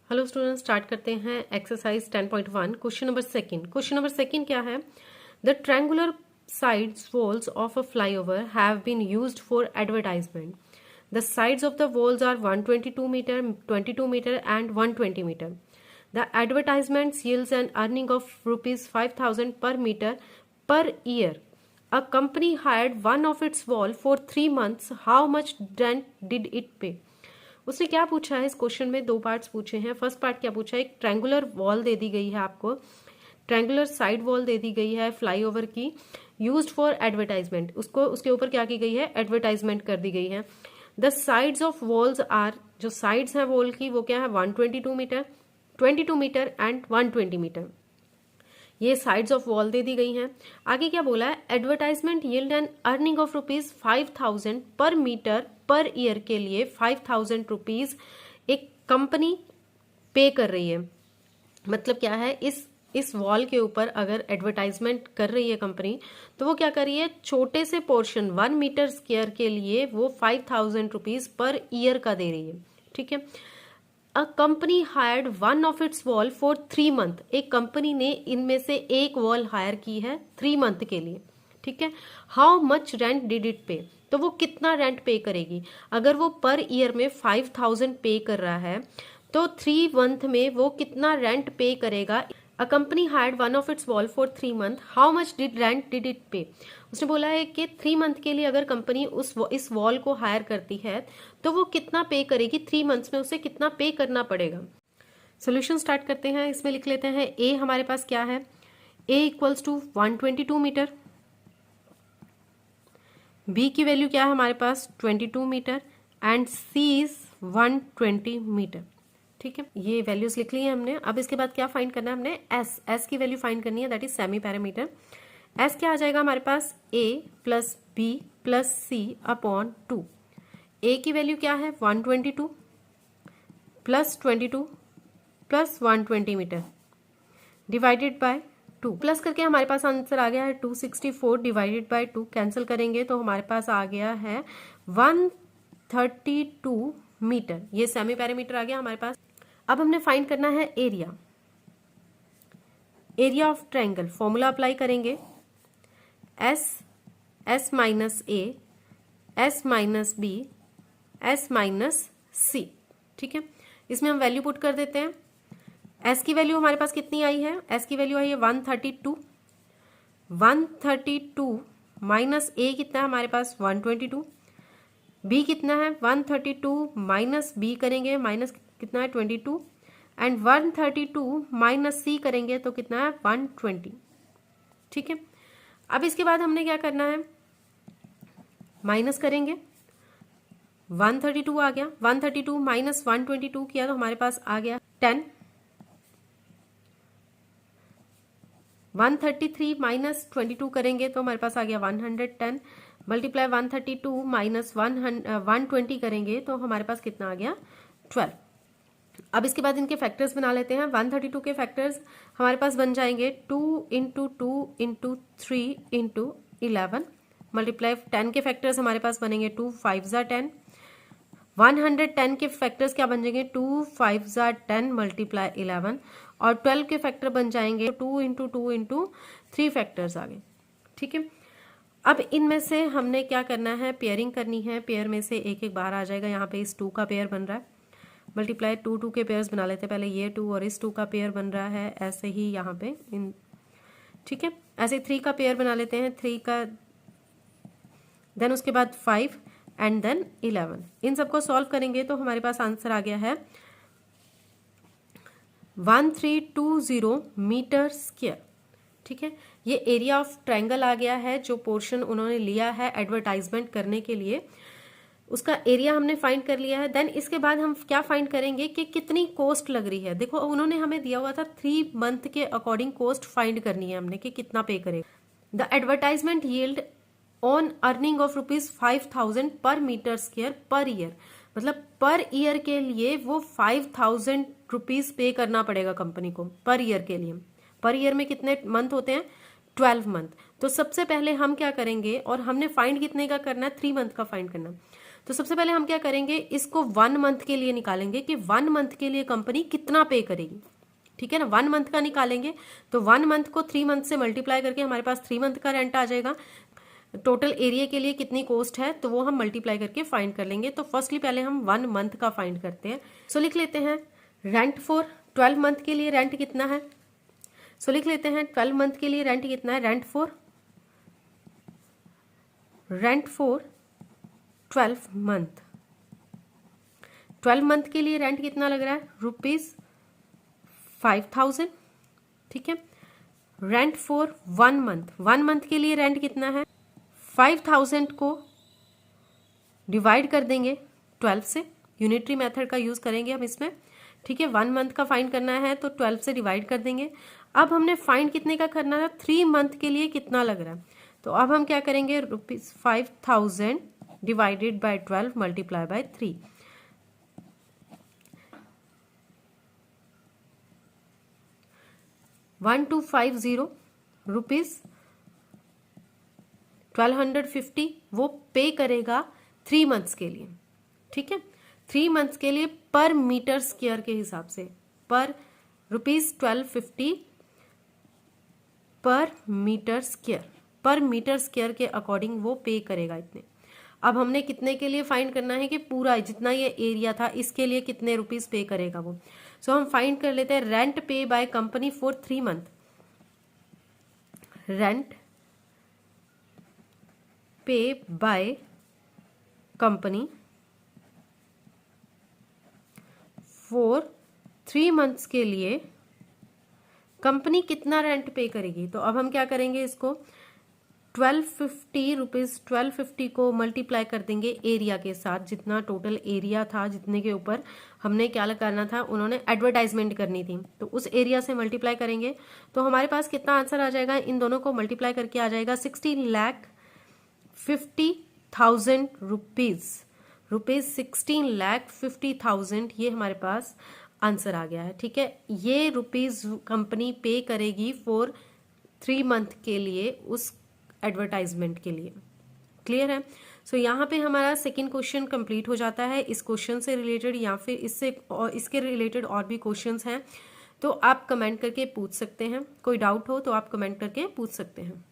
Hello students, start करते हैं exercise 10.1 question number second. Question number second क्या है? The triangular sides walls of a flyover have been used for advertisement. The sides of the walls are 122 meter, 22 meter and 120 meter. The advertisements yields an earning of rupees 5,000 per meter per year. A company hired one of its wall for 3 months. How much rent did it pay? उसने क्या पूछा है? इस question में दो parts पूछे हैं। First part क्या पूछा है? एक ट्रायंगुलर वॉल दे दी गई है आपको, ट्रायंगुलर साइड वॉल दे दी गई है फ्लाईओवर की, यूज्ड फॉर एडवर्टाइजमेंट। उसको उसके ऊपर क्या की गई है? एडवर्टाइजमेंट कर दी गई है। The sides of walls are, जो साइड्स है वॉल की वो क्या है? 122 मीटर, 22 मीटर एंड 120 मीटर। ये साइड्स ऑफ वॉल दे दी गई हैं। आगे क्या बोला है? Advertisement yield an earning of rupees 5,000 पर मीटर पर ईयर के लिए 5,000 रुपीज एक कंपनी पे कर रही है। मतलब क्या है? इस वॉल के ऊपर अगर एडवर्टाइजमेंट कर रही है कंपनी, तो वो क्या कर रही है? छोटे से पोर्शन 1 मीटर स्क्वायर के लिए वो 5,000 रुपीज पर ईयर का दे रही है। ठीक है। A company hired one of its wall for 3 month. एक कंपनी ने इनमें से एक वॉल हायर की है 3 मंथ के लिए। ठीक है। How much rent did it पे? तो वो कितना रेंट पे करेगी? अगर वो पर ईयर में 5,000 पे कर रहा है तो 3 मंथ में वो कितना रेंट पे करेगा? A company hired one of its wall for 3 month. How much did rent did it पे? उसने बोला है कि 3 मंथ के लिए अगर कंपनी इस वॉल को हायर करती है तो वो कितना पे करेगी? 3 मंथ्स में उसे कितना पे करना पड़ेगा? सोल्यूशन स्टार्ट करते हैं। इसमें लिख लेते हैं ए हमारे पास क्या है? A equals to 122 metre, B की वैल्यू क्या है हमारे पास? 22 metre and C is 120 metre. ठीक है, ये वैल्यूज लिख ली है हमने। अब इसके बाद क्या फाइंड करना है हमने? एस की वैल्यू फाइंड करनी है, that is semi parameter. S क्या आ जाएगा हमारे पास? A plus B plus C upon 2। A की वैल्यू क्या है? 122 plus 22 plus 120 metre divided by 2। Plus करके हमारे पास आंसर आ गया है 264 डिवाइडेड बाय 2। कैंसिल करेंगे तो हमारे पास आ गया है 132 मीटर। ये सेमी पैरामीटर आ गया हमारे पास। अब हमने फाइंड करना है area. Area of triangle formula apply करेंगे। S minus A, S minus B, S minus C. ठीक है, इसमें हम वैल्यू पुट कर देते हैं। एस की वैल्यू हमारे पास कितनी आई है? एस की वैल्यू आई है 132। 132 माइनस ए कितना है हमारे पास? 122। बी कितना है? 132 माइनस बी करेंगे, माइनस कितना है? 22 एंड 132 माइनस सी करेंगे तो कितना है? 120। ठीक है, अब इसके बाद हमने क्या करना है? माइनस करेंगे। 132 आ गया, 132 माइनस 122 किया तो हमारे पास आ गया 10। 133 माइनस 22 करेंगे तो हमारे पास आ गया 110। मल्टीप्लाई 132 माइनस 120 करेंगे तो हमारे पास कितना आ गया? 12। अब इसके बाद इनके फैक्टर्स बना लेते हैं। 132 के फैक्टर्स हमारे पास बन जाएंगे 2 इंटू 2 इंटू 3 इंटू 11। मल्टीप्लाई 10 के फैक्टर्स हमारे पास बनेंगे 2 5 ज़ा 10। 110 के फैक्टर्स क्या बन जाएंगे? 2 5 ज़ा 10 मल्टीप्लाई 11। और 12 के फैक्टर बन जाएंगे 2 इंटू 2 इंटू 3 फैक्टर्स आ गए। ठीक है, अब इनमें से हमने क्या करना है? पेयरिंग करनी है। पेयर में से एक एक बाहर आ जाएगा। यहाँ पे इस 2 का पेयर बन रहा है। मल्टीप्लाई 2 2 के पेयर्स बना लेते हैं। पहले ये 2 और इस 2 का पेयर बन रहा है, ऐसे ही यहाँ पे इन। ठीक है, ऐसे 3 का पेयर बना लेते हैं, 3 का, देन उसके बाद 5 एंड देन 11। इन सबको सॉल्व करेंगे तो हमारे पास आंसर आ गया है 1320 मीटर स्क्वायर। ठीक है, ये एरिया ऑफ ट्रायंगल आ गया है। जो पोर्शन उन्होंने लिया है एडवर्टाइजमेंट करने के लिए, उसका एरिया हमने फाइंड कर लिया है। देन इसके बाद हम क्या फाइंड करेंगे कि कितनी कॉस्ट लग रही है। देखो, उन्होंने हमें दिया हुआ था 3 मंथ के अकॉर्डिंग कॉस्ट फाइंड करनी है हमने कि कितना पे करेगा। The advertisement yield on earning of rupees 5,000 पर मीटर स्क्वायर पर ईयर। मतलब पर ईयर के लिए वो 5,000 रुपीज पे करना पड़ेगा कंपनी को पर ईयर के लिए। पर ईयर में कितने मंथ होते हैं? 12 मंथ। तो सबसे पहले हम क्या करेंगे, और हमने फाइंड कितने का करना है? 3 मंथ का फाइंड करना। तो सबसे पहले हम क्या करेंगे, इसको 1 मंथ के लिए निकालेंगे कि 1 मंथ के लिए कंपनी कितना पे करेगी। ठीक है ना, 1 मंथ का निकालेंगे तो 1 मंथ को 3 मंथ से मल्टीप्लाई करके हमारे पास 3 मंथ का रेंट आ जाएगा। टोटल एरिया के लिए कितनी कॉस्ट है तो वो हम मल्टीप्लाई करके फाइंड कर लेंगे। तो फर्स्टली पहले हम 1 मंथ का फाइंड करते हैं। सो लिख लेते हैं रेंट फॉर 12 मंथ के लिए रेंट कितना है। सो लिख लेते हैं 12 मंथ के लिए रेंट कितना है। रेंट फॉर 12 मंथ, 12 मंथ के लिए रेंट कितना लग रहा है, ₹5000। ठीक है, रेंट फॉर 1 मंथ, 1 मंथ के लिए रेंट कितना है, 5000 को डिवाइड कर देंगे 12 से, यूनिटरी मेथड का यूज करेंगे हम इसमें। ठीक है, 1 मंथ का फाइंड करना है तो 12 से डिवाइड कर देंगे। अब हमने फाइंड कितने का करना है, 3 मंथ के लिए कितना लग रहा है। तो अब हम क्या करेंगे, ₹5000 divided by 12 multiply by 3। 1250 rupees 1250 वो पे करेगा 3 मंथ्स के लिए। ठीक है, 3 मंथ्स के लिए पर मीटर स्क्वायर के हिसाब से, पर ₹1250 पर मीटर स्क्वायर, पर मीटर स्क्वायर के अकॉर्डिंग वो पे करेगा इतने। अब हमने कितने के लिए फाइंड करना है कि पूरा जितना ये एरिया था इसके लिए कितने रुपीस पे करेगा वो। सो हम फाइंड कर लेते हैं रेंट पे by company for 3 month. Rent पे बाय कंपनी फॉर 3 मंथ्स के लिए कंपनी कितना रेंट पे करेगी। तो अब हम क्या करेंगे, इसको 1250 को मल्टीप्लाई कर देंगे एरिया के साथ, जितना टोटल एरिया था, जितने के ऊपर हमने क्या करना था, उन्होंने एडवर्टाइजमेंट करनी थी, तो उस एरिया से मल्टीप्लाई करेंगे। तो हमारे पास कितना आंसर आ जाएगा, इन दोनों को मल्टीप्लाई करके आ जाएगा 16,50,000 रुपीज, ₹16,50,000 ये हमारे पास आंसर आ गया है। ठीक है, ये रुपीज कंपनी पे करेगी फॉर 3 मंथ के लिए उस एडवर्टाइजमेंट के लिए। क्लियर है। सो यहाँ पे हमारा सेकंड क्वेश्चन कंप्लीट हो जाता है। इस क्वेश्चन से रिलेटेड या फिर इसके रिलेटेड और भी क्वेश्चंस हैं तो आप कमेंट करके पूछ सकते हैं। कोई डाउट हो तो आप कमेंट करके पूछ सकते हैं।